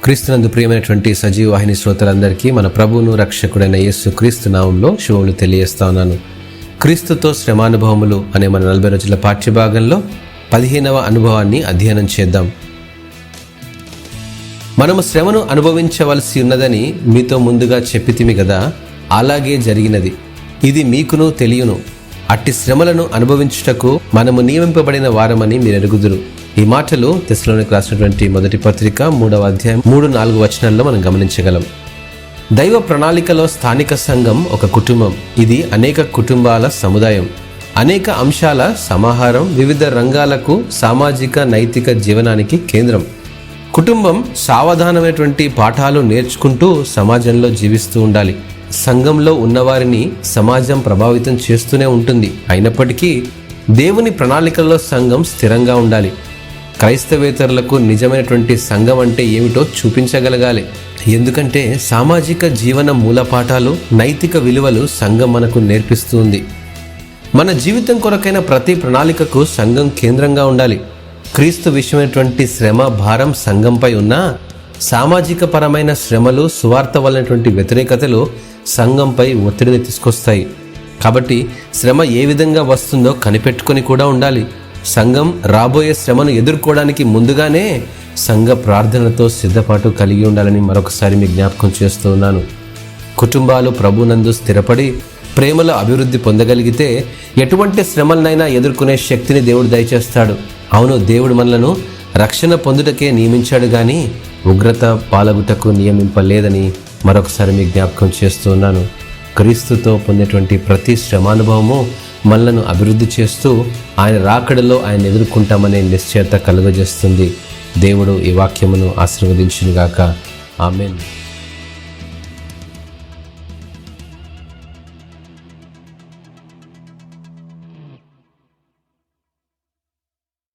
క్రీస్తునందు ప్రియమైనటువంటి సజీవ వాహిని శ్రోతలందరికీ మన ప్రభువును రక్షకుడైన యేసు క్రీస్తు నామంలో శుభములు తెలియజేస్తా ఉన్నాను. క్రీస్తుతో శ్రమానుభవములు అనే మన 40 రోజుల పాఠ్యభాగంలో 15వ అనుభవాన్ని అధ్యయనం చేద్దాం. మనము శ్రమను అనుభవించవలసి ఉన్నదని మీతో ముందుగా చెప్పితిమి కదా, అలాగే జరిగినది. ఇది మీకును తెలియను. అట్టి శ్రమలను అనుభవించుటకు మనము నియమింపబడిన వారమని మీరు ఎరుగుదురు. ఈ మాటలు తెస్సలోనికీయులకు రాసినటువంటి మొదటి పత్రిక 3వ అధ్యాయం 3-4 వచనాల్లో మనం గమనించగలం. దైవ ప్రణాళికలో స్థానిక సంఘం ఒక కుటుంబం. ఇది అనేక కుటుంబాల సముదాయం, అనేక అంశాల సమాహారం, వివిధ రంగాలకు సామాజిక నైతిక జీవనానికి కేంద్రం. కుటుంబం సావధానమైనటువంటి పాఠాలు నేర్చుకుంటూ సమాజంలో జీవిస్తూ ఉండాలి. సంఘంలో ఉన్నవారిని సమాజం ప్రభావితం చేస్తూనే ఉంటుంది. అయినప్పటికీ దేవుని ప్రణాళికల్లో సంఘం స్థిరంగా ఉండాలి. క్రైస్తవేతరులకు నిజమైనటువంటి సంఘం అంటే ఏమిటో చూపించగలగాలి. ఎందుకంటే సామాజిక జీవన మూలపాఠాలు, నైతిక విలువలు సంఘం మనకు నేర్పిస్తుంది. మన జీవితం కొరకైన ప్రతి ప్రణాళికకు సంఘం కేంద్రంగా ఉండాలి. క్రీస్తు విషయమైనటువంటి శ్రమ భారం సంఘంపై ఉన్న సామాజిక పరమైన శ్రమలు, సువార్త వలనటువంటి వ్యతిరేకతలు సంఘంపై ఒత్తిడిని తీసుకొస్తాయి. కాబట్టి శ్రమ ఏ విధంగా వస్తుందో కనిపెట్టుకొని కూడా ఉండాలి. సంఘం రాబోయే శ్రమను ఎదుర్కోవడానికి ముందుగానే సంఘ ప్రార్థనతో సిద్ధపాటు కలిగి ఉండాలని మరొకసారి మీ జ్ఞాపకం చేస్తూ ఉన్నాను. కుటుంబాలు ప్రభునందు స్థిరపడి ప్రేమలో అభివృద్ధి పొందగలిగితే ఎటువంటి శ్రమలనైనా ఎదుర్కొనే శక్తిని దేవుడు దయచేస్తాడు. అవును, దేవుడు మనలను రక్షణ పొందుటకే నియమించాడు కానీ ఉగ్రత పాలగుటకు నియమింపలేదని మరొకసారి మీ జ్ఞాపకం చేస్తూ ఉన్నాను. క్రీస్తుతో పొందేటువంటి ప్రతి శ్రమానుభవము మనలను అభివృద్ధి చేస్తూ ఆయన రాకడలో ఆయన ఎదుర్కొంటామనే నిశ్చయత కలుగజేస్తుంది. దేవుడు ఈ వాక్యమును ఆశీర్వదించునుగాక. ఆమేన్.